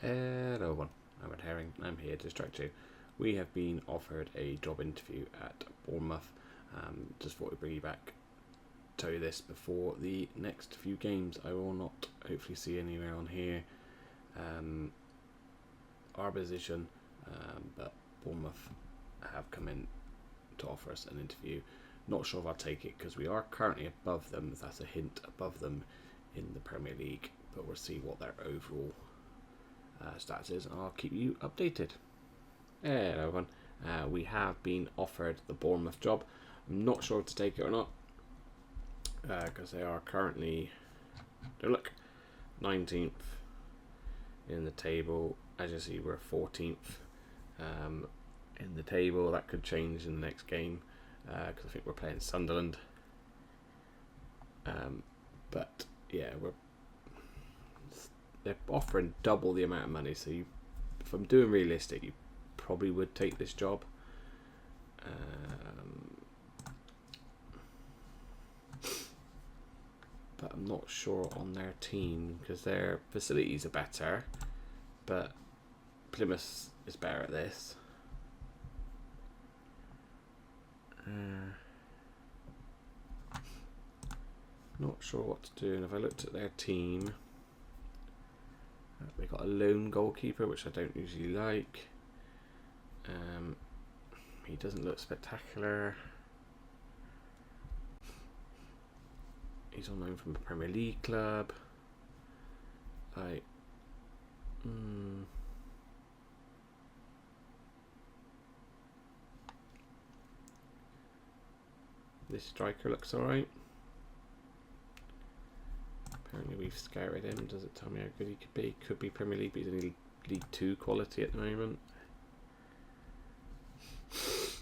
Hello everyone, I'm Red Herring. I'm here to distract you. We have been offered a job interview at Bournemouth. Just thought we'd bring you back, tell you this before the next few games. I will not hopefully see anywhere on here our position, but Bournemouth have come in to offer us an interview. Not sure if I'll take it because we are currently above them. That's a hint, above them in the Premier League, but we'll see what their overall stats is, and I'll keep you updated. Hello everyone, we have been offered the Bournemouth job. I'm not sure if to take it or not because they are currently, look, 19th in the table. As you see, we're 14th in the table. That could change in the next game because I think we're playing Sunderland, but yeah, they're offering double the amount of money, so if I'm doing realistic, you probably would take this job. But I'm not sure on their team because their facilities are better, but Plymouth is better at this. Not sure what to do, and if I looked at their team, they got a lone goalkeeper, which I don't usually like. He doesn't look spectacular. He's on loan from a Premier League club. This striker looks alright. Apparently we've scouted him. Does it tell me how good he could be? Could be Premier League, but he's only League 2 quality at the moment.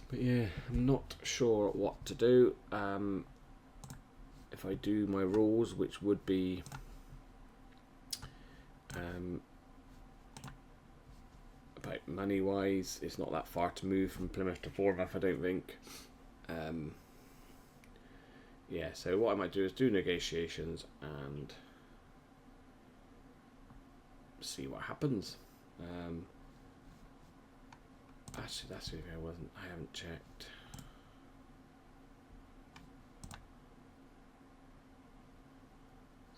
But yeah, I'm not sure what to do. If I do my rules, which would be about money wise, it's not that far to move from Plymouth to Bournemouth, I don't think. Yeah, so what I might do is do negotiations and see what happens. Actually, that's who I haven't checked.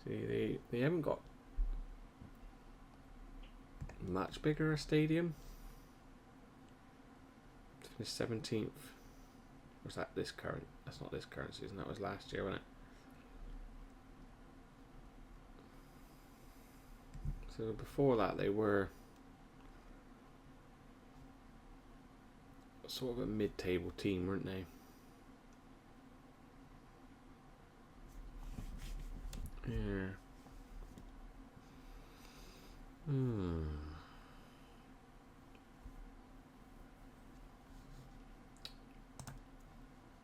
See, they haven't got much bigger a stadium. Finished 17th. Was that this current? That's not this current season. That was last year, wasn't it? So before that, they were sort of a mid-table team, weren't they? Yeah.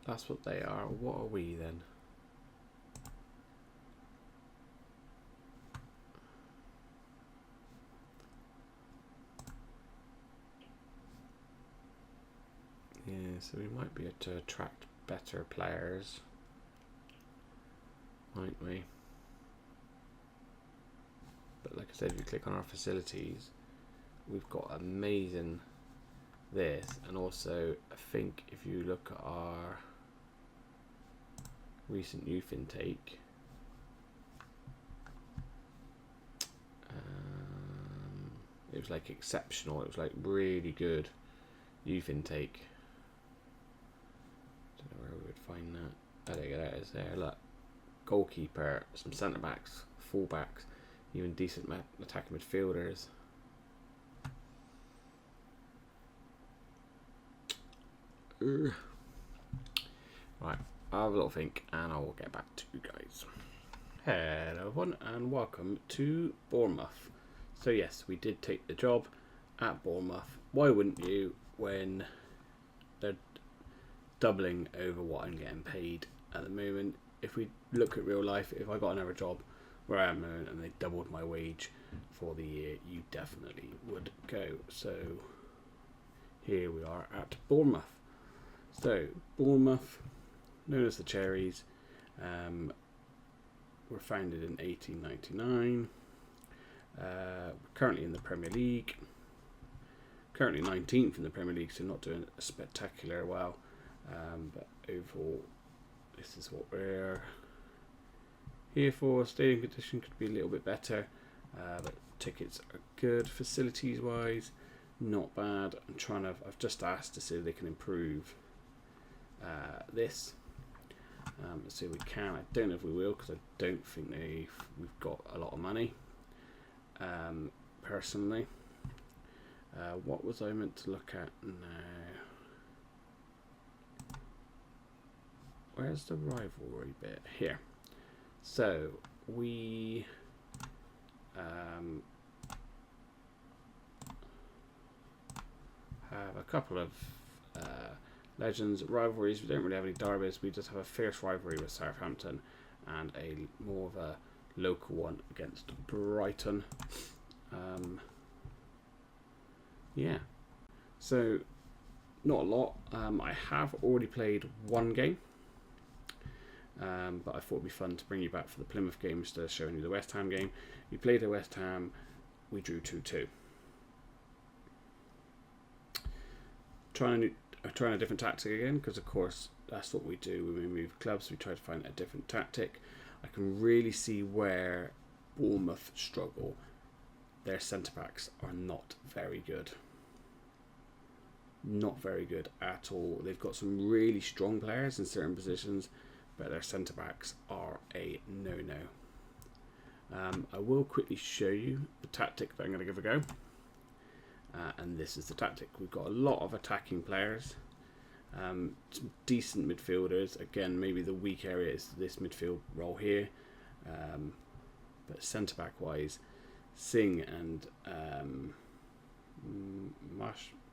That's what they are. What are we then? Yeah, so we might be able to attract better players, might we? But like I said, if you click on our facilities, we've got amazing this, and also I think if you look at our recent youth intake, it was like exceptional. It was like really good youth intake. Don't know where we would find that. Oh, there you go, that is there. Look, goalkeeper, some centre backs, full backs, even decent attacking midfielders. Right, I'll have a little think and I will get back to you guys. Hello everyone and welcome to Bournemouth. So yes, we did take the job at Bournemouth. Why wouldn't you when they're doubling over what I'm getting paid at the moment? If we look at real life, if I got another job where I am and they doubled my wage for the year, you definitely would go. So here we are at Bournemouth. So Bournemouth, known as the Cherries, were founded in 1899. Currently in the Premier League. Currently 19th in the Premier League, so not doing spectacular well. But overall, this is what we're here for. Stadium condition could be a little bit better, but tickets are good. Facilities wise, not bad. I've just asked to see if they can improve this. Let's see if we can. I don't know if we will, because I don't think we've got a lot of money. Personally, what was I meant to look at now? Where's the rivalry bit? Here. So we have a couple of legends, rivalries. We don't really have any derbies. We just have a fierce rivalry with Southampton and a more of a local one against Brighton. Yeah, so not a lot. I have already played one game, but I thought it'd be fun to bring you back for the Plymouth game instead of showing you the West Ham game. We played at West Ham, we drew 2-2. Trying a different tactic again, because of course that's what we do when we move clubs. We try to find a different tactic. I can really see where Bournemouth struggle. Their centre-backs are not very good. Not very good at all. They've got some really strong players in certain positions, but their centre-backs are a no-no. I will quickly show you the tactic that I'm going to give a go. And this is the tactic. We've got a lot of attacking players. Some decent midfielders. Again, maybe the weak area is this midfield role here. But centre-back wise, Singh and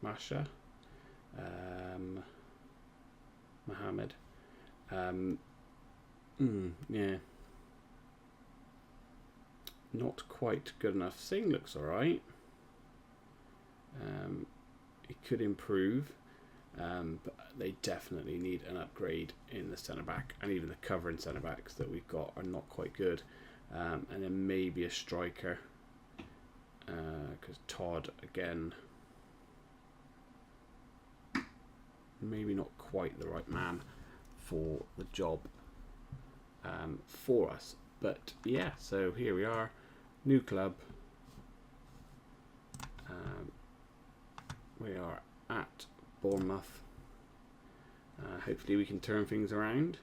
Masha, Mohammed. Yeah, not quite good enough. Singh looks alright. It could improve, but they definitely need an upgrade in the centre back, and even the covering centre backs that we've got are not quite good. And then maybe a striker, because Todd again, maybe not quite the right man for the job for us. But yeah, so here we are, new club. We are at Bournemouth. Hopefully we can turn things around.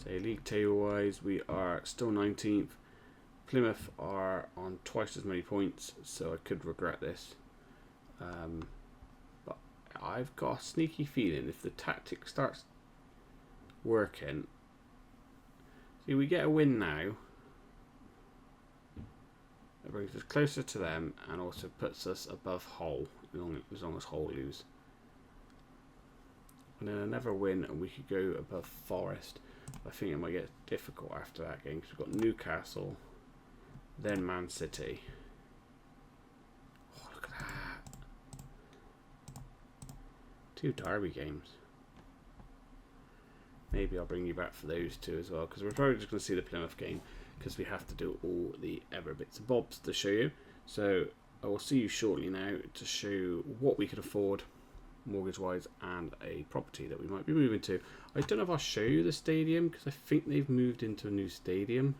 Say league table wise, we are still 19th. Plymouth are on twice as many points, so I could regret this. But I've got a sneaky feeling if the tactic starts working. See, we get a win now. It brings us closer to them and also puts us above Hull, as long as Hull lose. And then another win and we could go above Forest. I think it might get difficult after that game because we've got Newcastle, then Man City. Oh, look at that. 2 derby games. Maybe I'll bring you back for those 2 as well, because we're probably just going to see the Plymouth game, because we have to do all the other bits and bobs to show you. So I will see you shortly now to show you what we could afford mortgage wise and a property that we might be moving to. I don't know if I'll show you the stadium, because I think they've moved into a new stadium.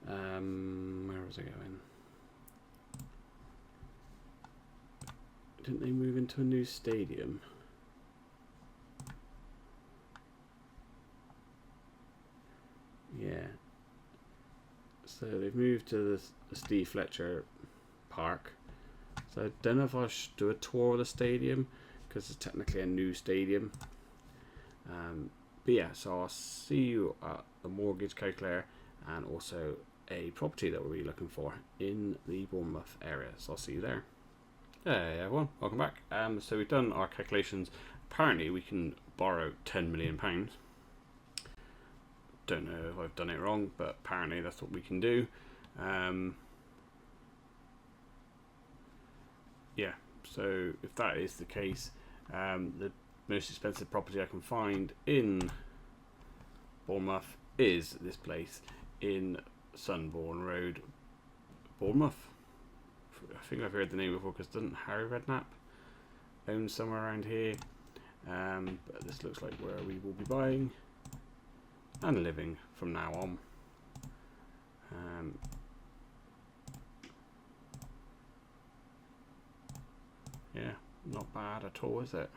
Where was I going? Didn't they move into a new stadium? Yeah. So they've moved to the Steve Fletcher Park. So I don't know if I should do a tour of the stadium, because it's technically a new stadium. But yeah, so I'll see you at the mortgage calculator and also a property that we're really looking for in the Bournemouth area. So I'll see you there. Hey everyone, welcome back. So we've done our calculations. Apparently we can borrow £10 million. Don't know if I've done it wrong, but apparently that's what we can do. Yeah, so if that is the case, the most expensive property I can find in Bournemouth is this place in Sunbourne Road, Bournemouth. I think I've heard the name before because doesn't Harry Redknapp own somewhere around here? But this looks like where we will be buying and living from now on. Yeah, not bad at all, is it?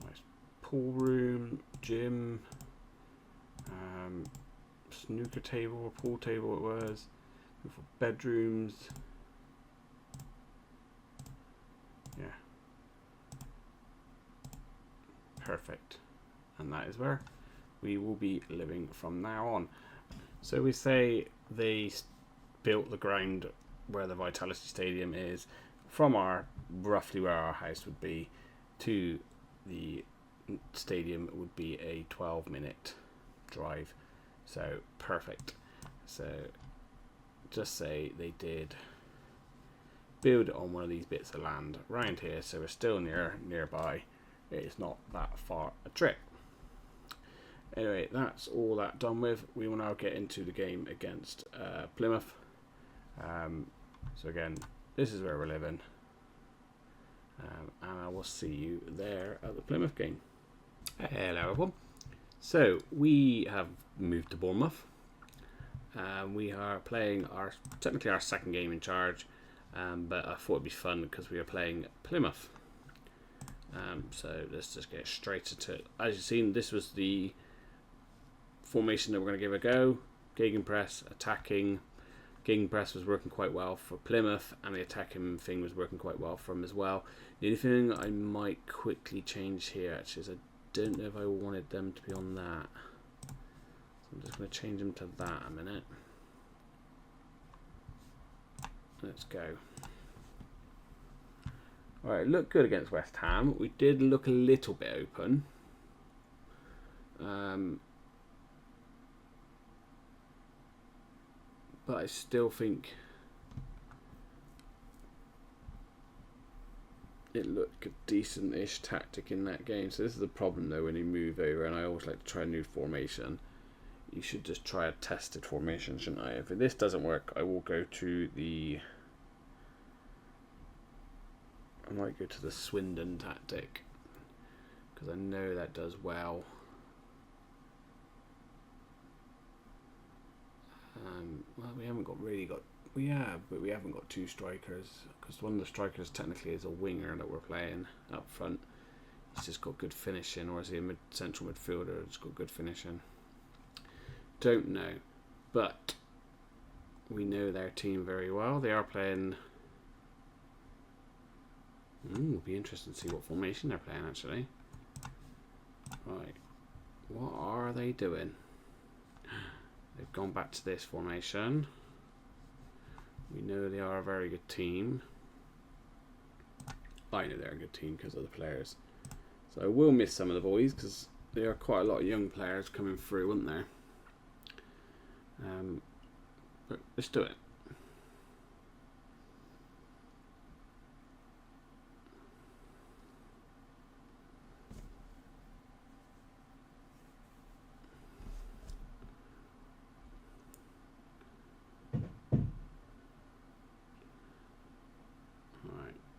Nice pool room, gym, snooker table or pool table it was, beautiful bedrooms. Yeah, perfect. And that is where we will be living from now on. So we say they built the ground where the Vitality Stadium is from roughly where our house would be to the stadium would be a 12-minute drive. So perfect. So just say they did build it on one of these bits of land around here, so we're still nearby. It's not that far a trip. Anyway, that's all that done with. We will now get into the game against Plymouth. So again, this is where we're living. And I will see you there at the Plymouth game. Hello everyone. So we have moved to Bournemouth. We are playing technically our second game in charge, but I thought it'd be fun because we are playing Plymouth. So let's just get straight into it. As you've seen, this was the formation that we're going to give a go. Gegenpress, attacking. Gegenpress was working quite well for Plymouth, and the attacking thing was working quite well for them as well. The only thing I might quickly change here actually is I don't know if I wanted them to be on that. So I'm just going to change them to that a minute. Let's go. Alright, looked good against West Ham. We did look a little bit open. But I still think it looked a decent-ish tactic in that game. So this is the problem though when you move over, and I always like to try a new formation. You should just try a tested formation, shouldn't I? If this doesn't work, I will go to the... I might go to the Swindon tactic, because I know that does well. Well, we haven't but we haven't got two strikers, because one of the strikers technically is a winger that we're playing up front. He's just got good finishing, or is he a central midfielder that's got good finishing? Don't know, but we know their team very well. They are playing. It'll be interesting to see what formation they're playing actually. Right, what are they doing? They've gone back to this formation. We know they are a very good team. I know they're a good team because of the players. So I will miss some of the boys because there are quite a lot of young players coming through, weren't there? But let's do it.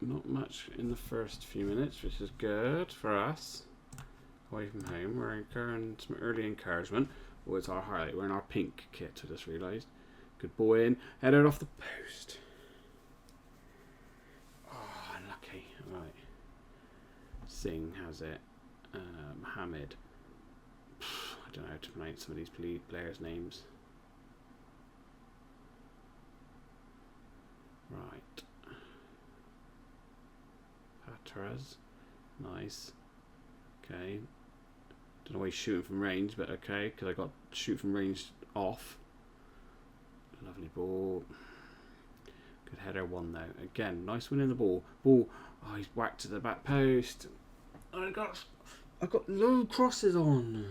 Not much in the first few minutes, which is good for us. Away from home, we're incurring some early encouragement. Oh, it's our highlight. We're in our pink kit, I just realised. Good ball in, headed off the post. Oh, unlucky. Right. Singh has it. Mohammed. I don't know how to pronounce some of these players' names. Right. Patras. Nice. Okay. Don't know why he's shooting from range, but okay, because I got shoot from range off. Lovely ball. Good header one though. Again, nice win in the ball. Ball. Oh, he's whacked to the back post. I got low crosses on.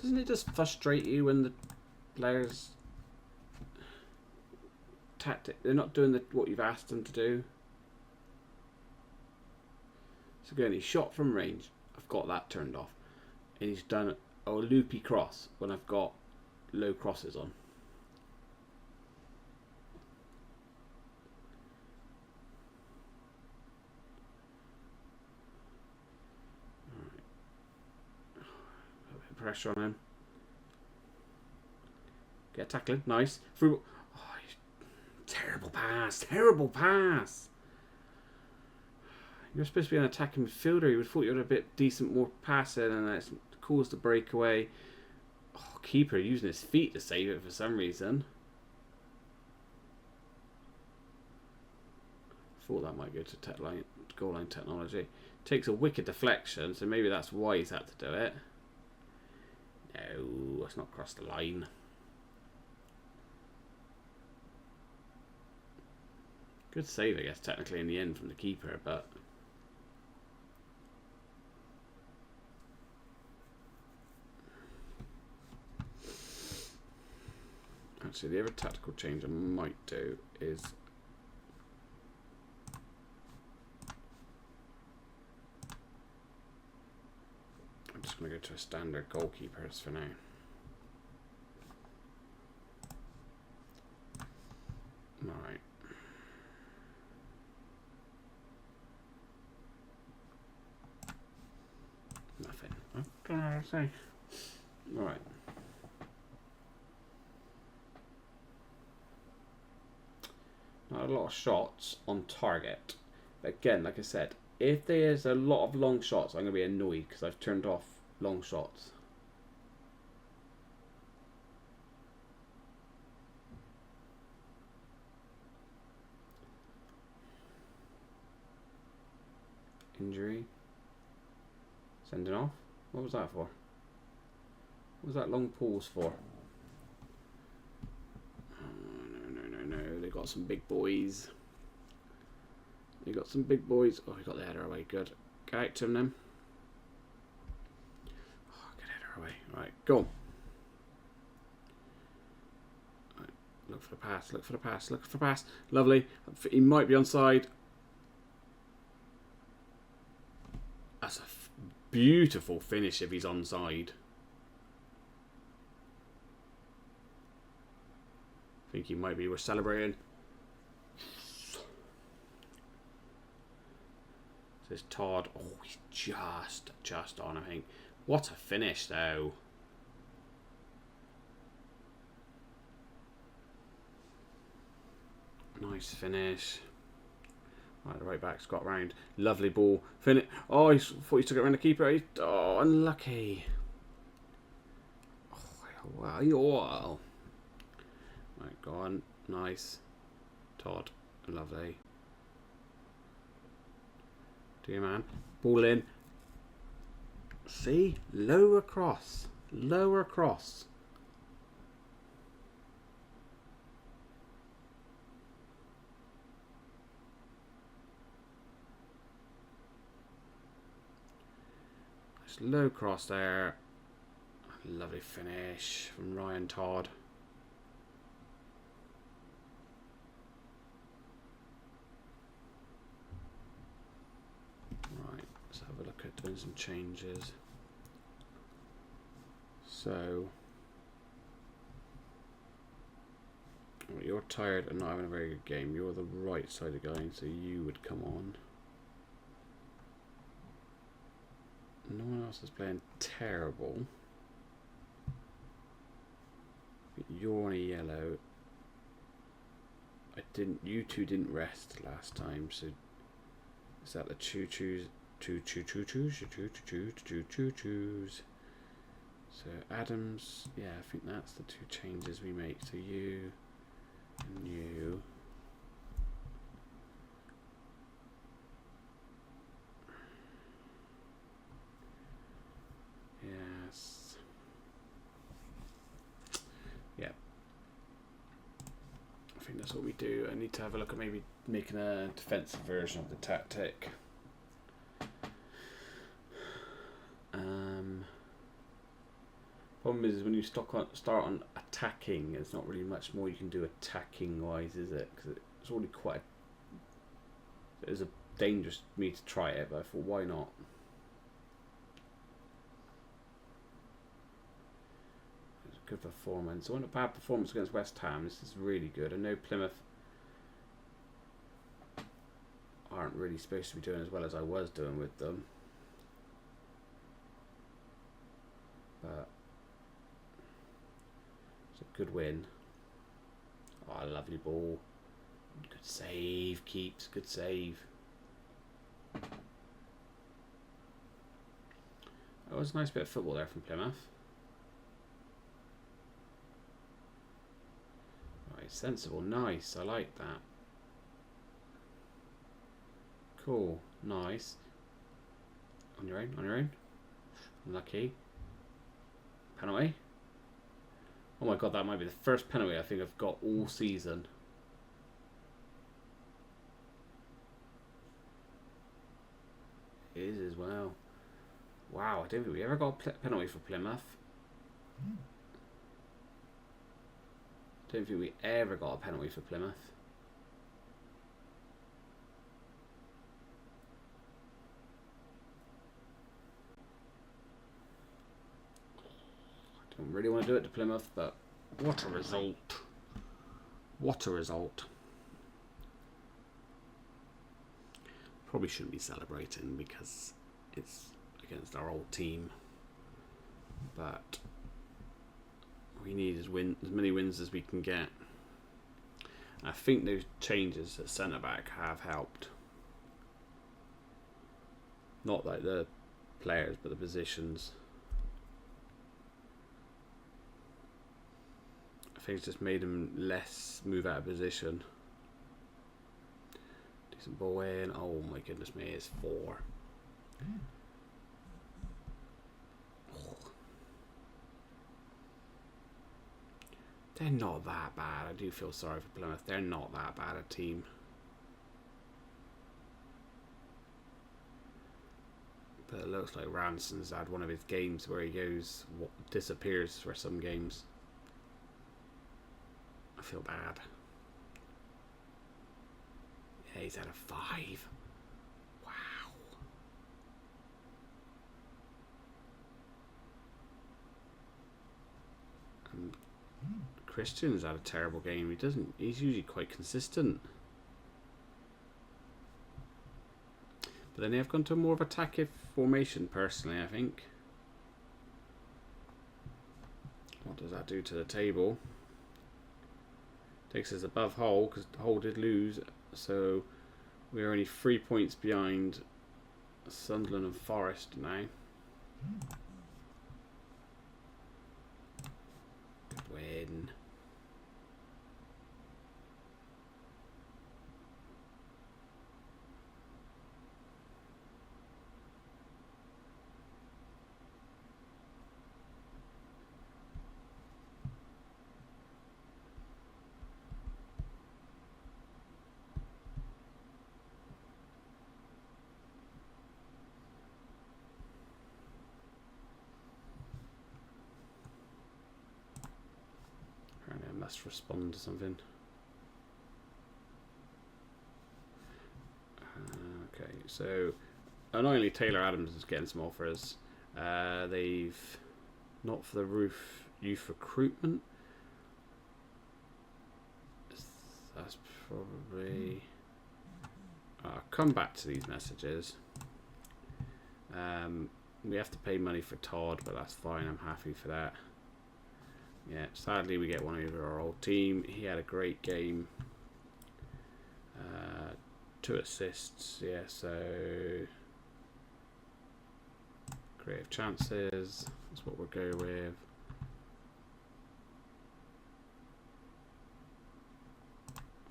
Doesn't it just frustrate you when the players they're not doing what you've asked them to do? So again, he shot from range. I've got that turned off, and he's done Oh, a loopy cross when I've got low crosses on. Alright. A bit of pressure on him. Get tackling. Nice. Through. Oh, terrible pass. Terrible pass. You're supposed to be an attacking midfielder. You would have thought you had a bit decent more passing, and that's caused the breakaway. Oh, keeper using his feet to save it for some reason. Thought that might go to goal line technology. Takes a wicked deflection, so maybe that's why he's had to do it. No, it's not crossed the line. Good save, I guess, technically in the end from the keeper, but actually the other tactical change I might do is I'm just going to go to a standard goalkeepers for now. Alright. Nothing. I don't know what to say. Alright. Not a lot of shots on target. But again, like I said, if there's a lot of long shots, I'm going to be annoyed because I've turned off long shots. Injury. Sending off. What was that for? What was that long pause for? Oh, no. They got some big boys. They got some big boys. Oh, he got the header away. Good. Get out to him then. Oh, good header away. Right, go on. Right, look for the pass. Look for the pass. Look for the pass. Lovely. He might be onside. That's a beautiful finish if he's onside. I think he might be. We're celebrating. This Todd. Oh, he's just on, I think. What a finish, though. Nice finish. Right, the right back's got round. Lovely ball. Finish. Oh, he thought he took it around the keeper. Oh, unlucky. Oh, wow. Right, go on. Nice. Todd. Lovely. Do you, man? Ball in. See? Lower cross. Lower cross. Nice low cross there. Lovely finish from Ryan Todd. Have a look at doing some changes. So well, you're tired and not having a very good game. You're the right side of going, so you would come on. No one else is playing terrible. You're on a yellow. You two didn't rest last time, so is that the choo-choos? Choose. So Adams, yeah, I think that's the two changes we make. So you and you. Yes. Yeah. I think that's what we do. I need to have a look at maybe making a defensive version of the tactic. Problem is when you start on attacking, there's not really much more you can do attacking wise, is it? Because it's already quite. It was a dangerous for me to try it, but I thought, why not? good performance. It wasn't a bad performance against West Ham. This is really good. I know Plymouth aren't really supposed to be doing as well as I was doing with them. But it's a good win. Oh, lovely ball. Good save, Keeps. Good save. That was a nice bit of football there from Plymouth. Right, sensible, nice. I like that. Cool, nice. On your own, on your own. Unlucky. Penalty. Oh my god, that might be the first penalty I think I've got all season. It is as well. Wow, I don't think we ever got a penalty for Plymouth. Don't think we ever got a penalty for Plymouth. I don't really want to do it to Plymouth, but what a result. What a result. Probably shouldn't be celebrating because it's against our old team, but we need as many wins as we can get. I think those changes at centre back have helped. Not like the players, but the positions. I think it's just made them less move out of position. Decent ball in. Oh my goodness me, it's 4. They're not that bad. I do feel sorry for Plymouth. They're not that bad a team. But it looks like Ranson's had one of his games where he goes, disappears for some games. I feel bad. Yeah, he's had a 5. Wow. And Christian's had a terrible game. He's usually quite consistent. But then they've gone to a more of attacking formation personally, I think. What does that do to the table? Takes us above Hull, because Hull did lose, so we're only 3 points behind Sunderland and Forest now. Good win. Must respond to something. Okay, so annoyingly Taylor Adams is getting some offers. They've not for the youth recruitment. That's probably. I'll come back to these messages. We have to pay money for Todd, but that's fine. I'm happy for that. Yeah, sadly we get one over our old team. He had a great game. 2 assists, yeah, so creative chances, that's what we'll go with.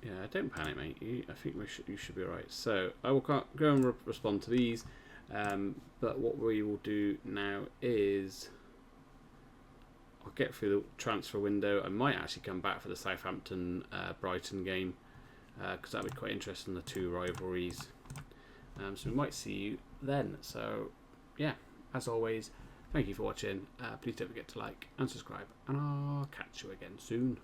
Yeah, don't panic, mate. I think you should be alright. So I will go and respond to these, but what we will do now is I'll get through the transfer window. I might actually come back for the Southampton Brighton game because that'd be quite interesting, the 2 rivalries. So we might see you then. So yeah, as always, thank you for watching. Please don't forget to like and subscribe, and I'll catch you again soon.